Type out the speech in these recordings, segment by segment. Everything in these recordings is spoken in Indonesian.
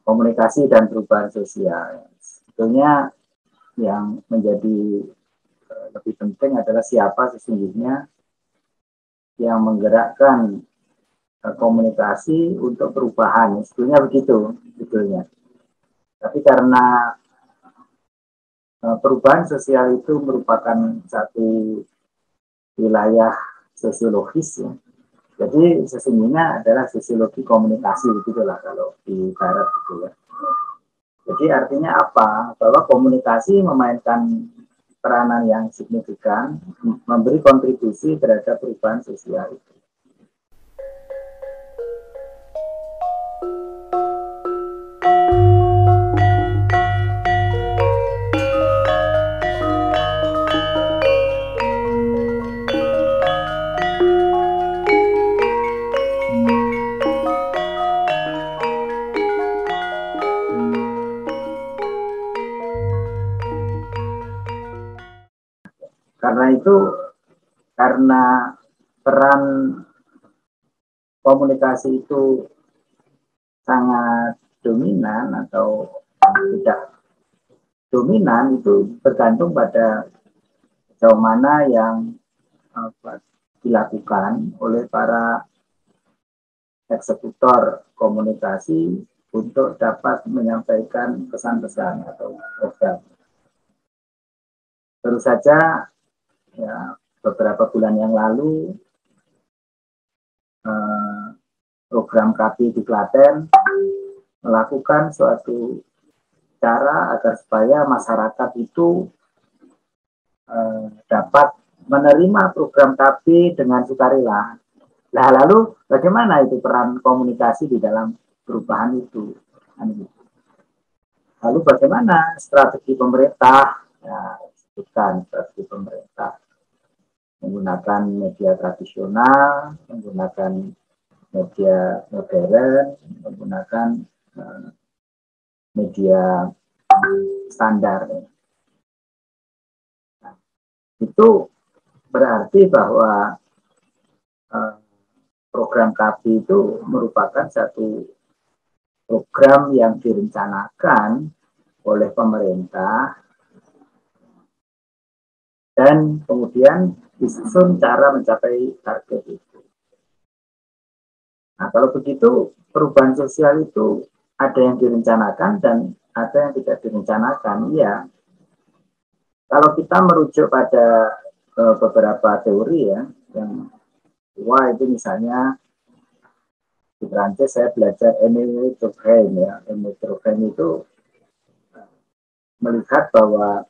komunikasi dan perubahan sosial. Sebetulnya yang menjadi lebih penting adalah siapa sesungguhnya yang menggerakkan komunikasi untuk perubahan. Sebetulnya begitu, sebetulnya. Tapi karena perubahan sosial itu merupakan satu wilayah sosiologis, ya. Jadi sesungguhnya adalah sosiologi komunikasi, begitulah kalau di barat gitu ya. Jadi artinya apa? Bahwa komunikasi memainkan peranan yang signifikan, memberi kontribusi terhadap perubahan sosial itu. Karena itu, karena peran komunikasi itu sangat dominan atau tidak dominan, itu bergantung pada sejauh mana yang dilakukan oleh para eksekutor komunikasi untuk dapat menyampaikan pesan-pesan atau program. Baru saja ya, beberapa bulan yang lalu program KP di Klaten melakukan suatu cara agar supaya masyarakat itu dapat menerima program KP dengan sukarela. Nah, lalu bagaimana itu peran komunikasi di dalam perubahan itu? Lalu bagaimana strategi pemerintah? Ya, sebutkan strategi pemerintah menggunakan media tradisional, menggunakan media modern, menggunakan media standar. Nah, itu berarti bahwa program KP itu merupakan satu program yang direncanakan oleh pemerintah dan kemudian disusun cara mencapai target itu. Nah, kalau begitu perubahan sosial itu ada yang direncanakan dan ada yang tidak direncanakan. Iya. Kalau kita merujuk pada beberapa teori ya, yang itu misalnya di Prancis saya belajar Emile Durkheim ya. Emile Durkheim itu melihat bahwa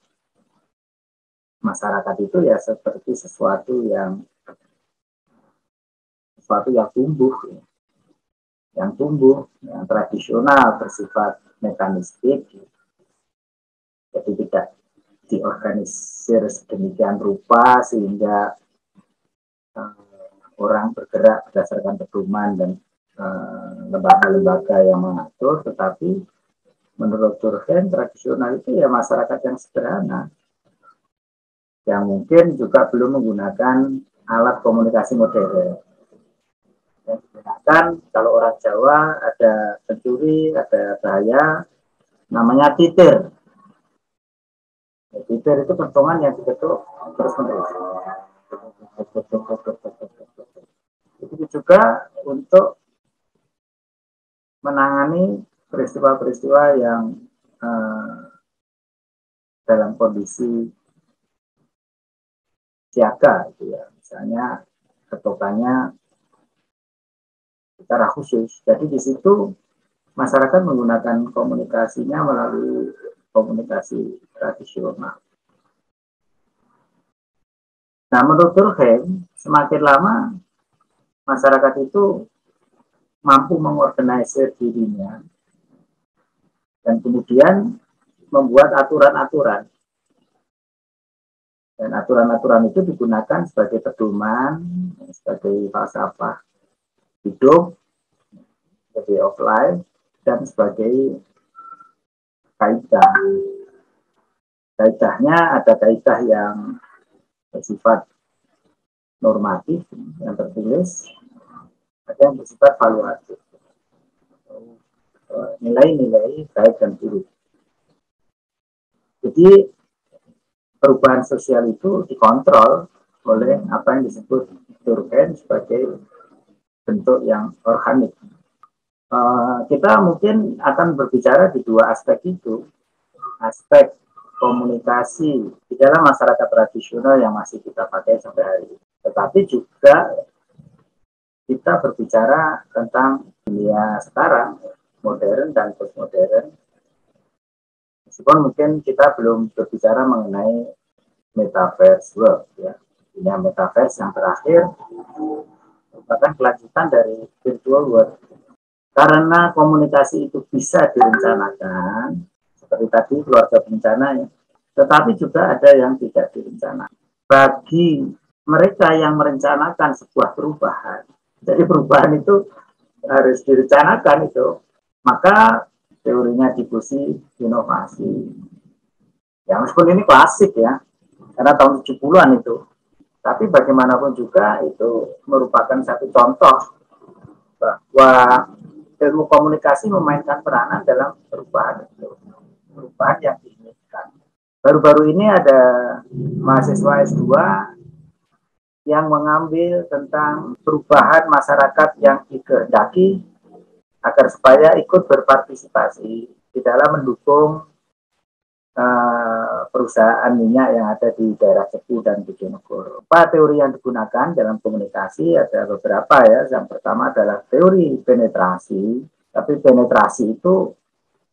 masyarakat itu ya seperti sesuatu yang tumbuh ya. Yang tumbuh, yang tradisional, bersifat mekanistik, jadi tidak diorganisir sedemikian rupa sehingga orang bergerak berdasarkan pedoman dan lembaga-lembaga yang mengatur, tetapi menurut Durkheim tradisional itu ya masyarakat yang sederhana, yang mungkin juga belum menggunakan alat komunikasi modern. Yang digunakan kalau orang Jawa ada pencuri, ada bahaya, namanya titir. Ya, titir itu pentungan yang diketuk terus-menerus. Itu juga untuk menangani peristiwa-peristiwa yang dalam kondisi siaga, gitu ya. Misalnya ketukannya secara khusus. Jadi di situ masyarakat menggunakan komunikasinya melalui komunikasi tradisional. Nah, menurut Durkheim, semakin lama masyarakat itu mampu mengorganisir dirinya dan kemudian membuat aturan-aturan. Dan aturan-aturan itu digunakan sebagai pedoman, sebagai falsafah hidup, sebagai of life, dan sebagai kaidah. Kaidahnya ada kaidah yang bersifat normatif, yang tertulis, ada yang bersifat valuatif, nilai-nilai baik dan buruk. Jadi perubahan sosial itu dikontrol oleh apa yang disebut Durkheim sebagai bentuk yang organik. Kita mungkin akan berbicara di dua aspek itu, aspek komunikasi di dalam masyarakat tradisional yang masih kita pakai sampai hari ini. Tetapi juga kita berbicara tentang dunia sekarang, modern dan postmodern. Meskipun mungkin kita belum berbicara mengenai metaverse world, ya. Dunia metaverse yang terakhir merupakan kelanjutan dari virtual world. Karena komunikasi itu bisa direncanakan, seperti tadi keluarga berencana, ya, tetapi juga ada yang tidak direncanakan. Bagi mereka yang merencanakan sebuah perubahan, jadi perubahan itu harus direncanakan itu, maka teorinya difusi inovasi. Ya meskipun ini klasik ya, karena tahun 70-an itu. Tapi bagaimanapun juga itu merupakan satu contoh bahwa ilmu komunikasi memainkan peranan dalam perubahan itu. Perubahan yang diinginkan. Baru-baru ini ada mahasiswa S2 yang mengambil tentang perubahan masyarakat yang dikehendaki agar supaya ikut berpartisipasi di dalam mendukung perusahaan minyak yang ada di daerah Cepu dan Bojonegoro. Apa teori yang digunakan dalam komunikasi ada beberapa ya. Yang pertama adalah teori penetrasi. Tapi penetrasi itu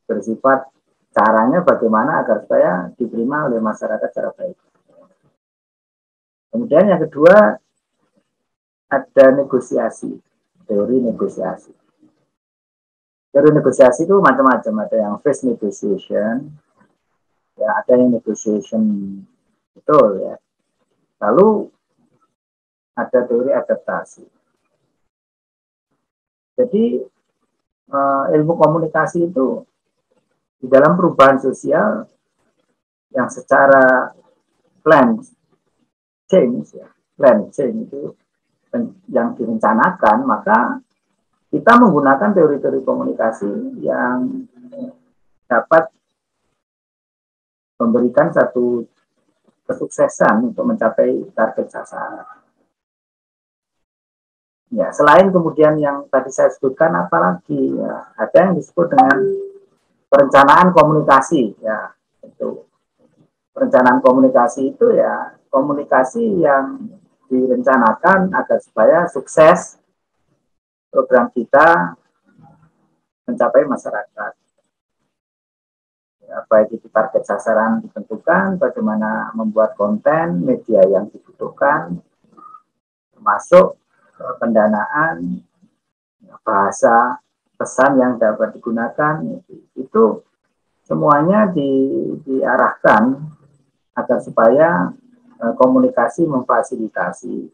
bersifat caranya bagaimana agar supaya diterima oleh masyarakat secara baik. Kemudian yang kedua ada negosiasi, teori negosiasi. Teori negosiasi itu macam-macam, ada yang face negotiation, ya ada yang negotiation betul ya. Lalu ada teori adaptasi. Jadi ilmu komunikasi itu di dalam perubahan sosial yang secara plan change itu yang direncanakan, maka kita menggunakan teori-teori komunikasi yang dapat memberikan satu kesuksesan untuk mencapai target sasaran. Ya, selain kemudian yang tadi saya sebutkan, apalagi ya, ada yang disebut dengan perencanaan komunikasi. Ya, itu perencanaan komunikasi itu ya komunikasi yang direncanakan agar supaya sukses program kita mencapai masyarakat. Ya, baik itu target sasaran ditentukan, bagaimana membuat konten, media yang dibutuhkan, termasuk pendanaan, bahasa, pesan yang dapat digunakan, itu semuanya diarahkan agar supaya komunikasi memfasilitasi,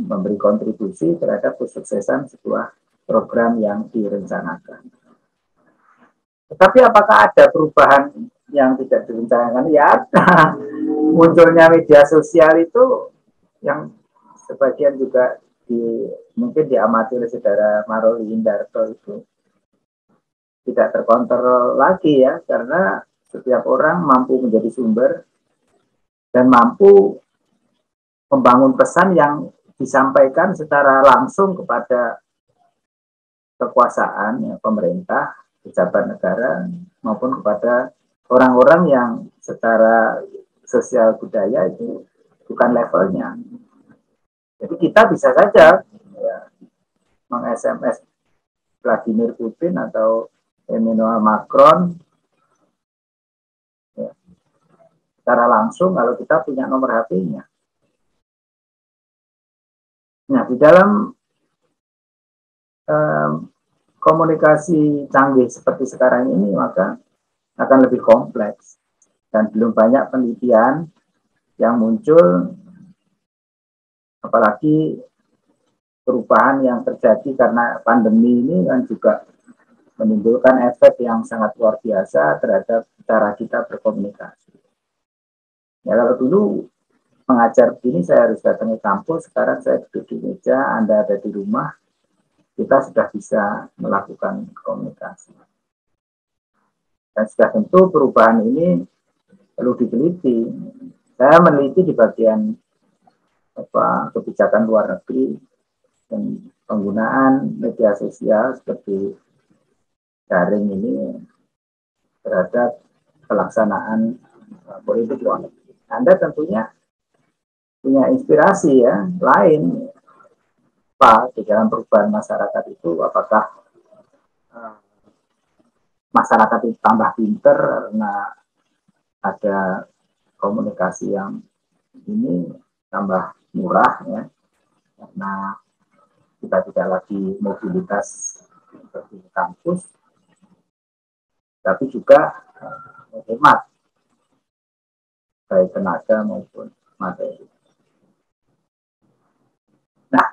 memberi kontribusi terhadap kesuksesan sebuah program yang direncanakan. Tetapi apakah ada perubahan yang tidak direncanakan? Ya ada. Munculnya media sosial itu yang sebagian juga mungkin diamati oleh saudara Maruli Indarto itu tidak terkontrol lagi ya, karena setiap orang mampu menjadi sumber dan mampu membangun pesan yang disampaikan secara langsung kepada kekuasaan ya, pemerintah, pejabat negara maupun kepada orang-orang yang secara sosial budaya itu bukan levelnya. Jadi kita bisa saja ya, meng-SMS Vladimir Putin atau Emmanuel Macron ya, secara langsung kalau kita punya nomor HP-nya. Nah, di dalam komunikasi canggih seperti sekarang ini maka akan lebih kompleks dan belum banyak penelitian yang muncul, apalagi perubahan yang terjadi karena pandemi ini kan juga menimbulkan efek yang sangat luar biasa terhadap cara kita berkomunikasi. Ya kalau dulu mengajar begini saya harus datang ke kampus, sekarang saya duduk di meja, Anda ada di rumah, kita sudah bisa melakukan komunikasi. Dan sudah tentu perubahan ini perlu diteliti. Saya meneliti di bagian kebijakan luar negeri dan penggunaan media sosial seperti daring ini terhadap pelaksanaan politik luar negeri. Anda tentunya punya inspirasi ya lain Pak di dalam perubahan masyarakat itu, apakah masyarakat itu tambah pinter karena ada komunikasi yang ini tambah murah ya, karena kita tidak lagi mobilitas seperti kampus, tapi juga hemat baik tenaga maupun materi. Nah,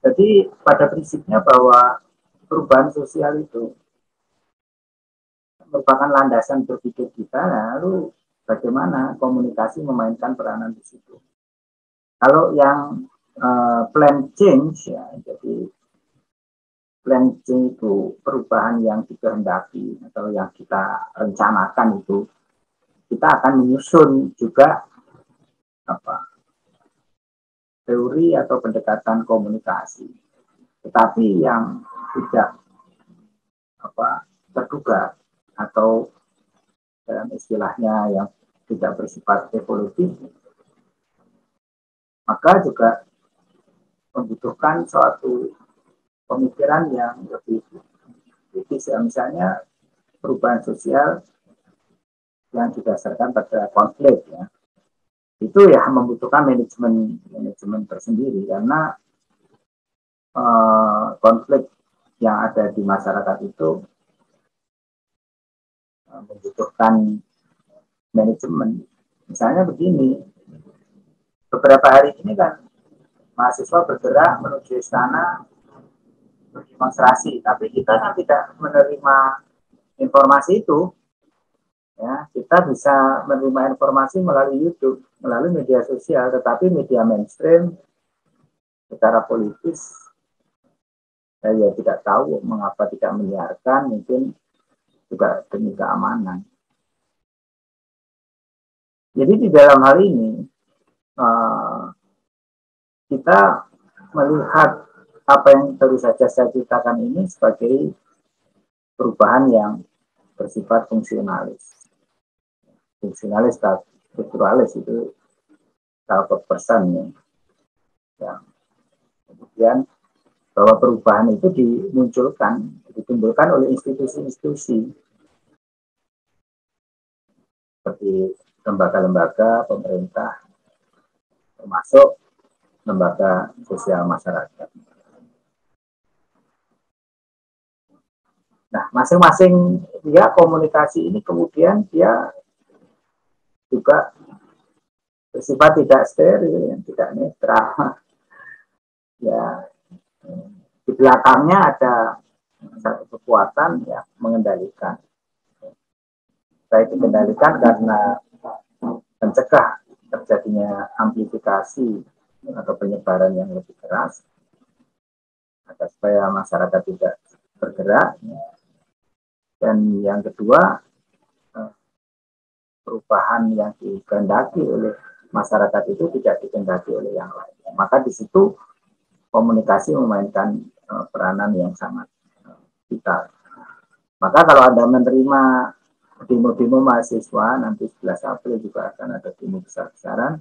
jadi pada prinsipnya bahwa perubahan sosial itu merupakan landasan berpikir kita, lalu bagaimana komunikasi memainkan peranan di situ. Kalau yang plan change ya, jadi plan change itu perubahan yang dikehendaki atau yang kita rencanakan itu, kita akan menyusun juga teori atau pendekatan komunikasi, tetapi yang tidak terduga atau dalam istilahnya yang tidak bersifat evolutif, maka juga membutuhkan suatu pemikiran yang lebih kritis. Misalnya perubahan sosial yang didasarkan pada konflik ya, itu ya membutuhkan manajemen tersendiri, karena konflik yang ada di masyarakat itu membutuhkan manajemen. Misalnya begini, beberapa hari ini kan mahasiswa bergerak menuju istana berdemonstrasi, tapi kita kan tidak menerima informasi itu. Ya, kita bisa menerima informasi melalui YouTube, melalui media sosial, tetapi media mainstream secara politis saya tidak tahu mengapa tidak menyiarkan, mungkin juga demi keamanan. Jadi di dalam hal ini kita melihat apa yang baru saja saya ceritakan ini sebagai perubahan yang bersifat fungsionalis. Fungsionalis atau strukturalis itu salah persen ya. Kemudian bahwa perubahan itu ditimbulkan oleh institusi-institusi seperti lembaga-lembaga pemerintah, termasuk lembaga sosial masyarakat. Nah, masing-masing dia komunikasi ini kemudian dia juga bersifat tidak steril, tidak netral. Ya, di belakangnya ada satu kekuatan yang mengendalikan. Baik dikendalikan karena mencegah terjadinya amplifikasi atau penyebaran yang lebih keras, agar supaya masyarakat tidak bergerak. Dan yang kedua, perubahan yang dikehendaki oleh masyarakat itu tidak dikehendaki oleh yang lain. Maka di situ komunikasi memainkan peranan yang sangat vital. Maka kalau Anda menerima demo-demo mahasiswa, nanti 11 April juga akan ada demo besar-besaran.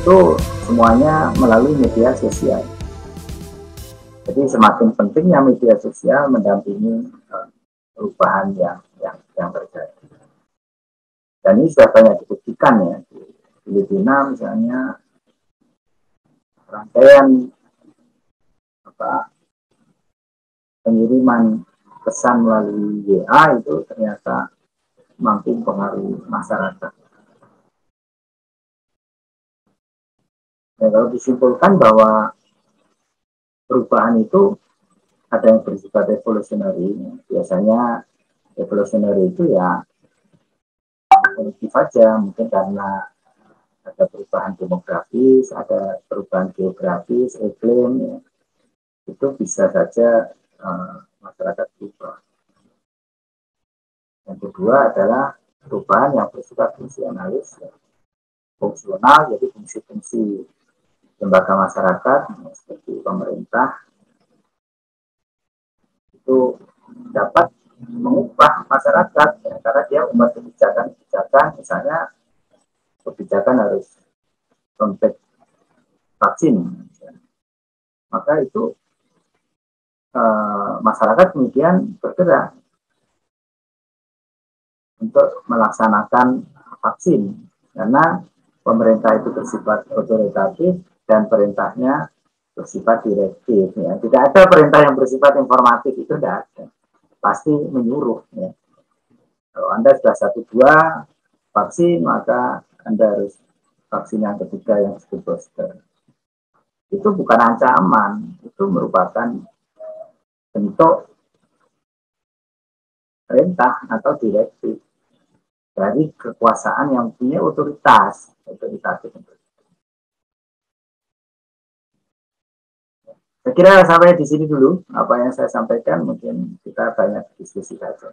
Itu semuanya melalui media sosial. Jadi semakin pentingnya media sosial mendampingi perubahan yang terjadi. Dan ini sudah banyak dibuktikan ya. Di Filipina misalnya rangkaian pengiriman pesan melalui WA itu ternyata mampu mempengaruhi masyarakat. Nah, kalau disimpulkan bahwa perubahan itu ada yang bersifat evolusionary, biasanya evolusionary itu ya evolutif saja, mungkin karena ada perubahan demografis, ada perubahan geografis, iklim, ya. Itu bisa saja masyarakat berubah. Yang kedua adalah perubahan yang bersifat fungsionalis, ya. Fungsional, jadi fungsi-fungsi lembaga masyarakat seperti pemerintah itu dapat mengubah masyarakat, ya, karena dia membuat kebijakan-kebijakan, misalnya kebijakan harus kontak vaksin, maka itu masyarakat kemudian bergerak untuk melaksanakan vaksin, karena pemerintah itu bersifat otoritatif dan perintahnya bersifat direktif. Ya. Tidak ada perintah yang bersifat informatif, itu tidak ada. Pasti menyuruh. Ya. Kalau Anda sudah 1-2 vaksin, maka Anda harus vaksin yang ketiga yang disebut booster. Itu bukan ancaman, itu merupakan bentuk perintah atau direktif dari kekuasaan yang punya otoritas. Saya kira sampai di sini dulu apa yang saya sampaikan, mungkin kita banyak diskusi saja.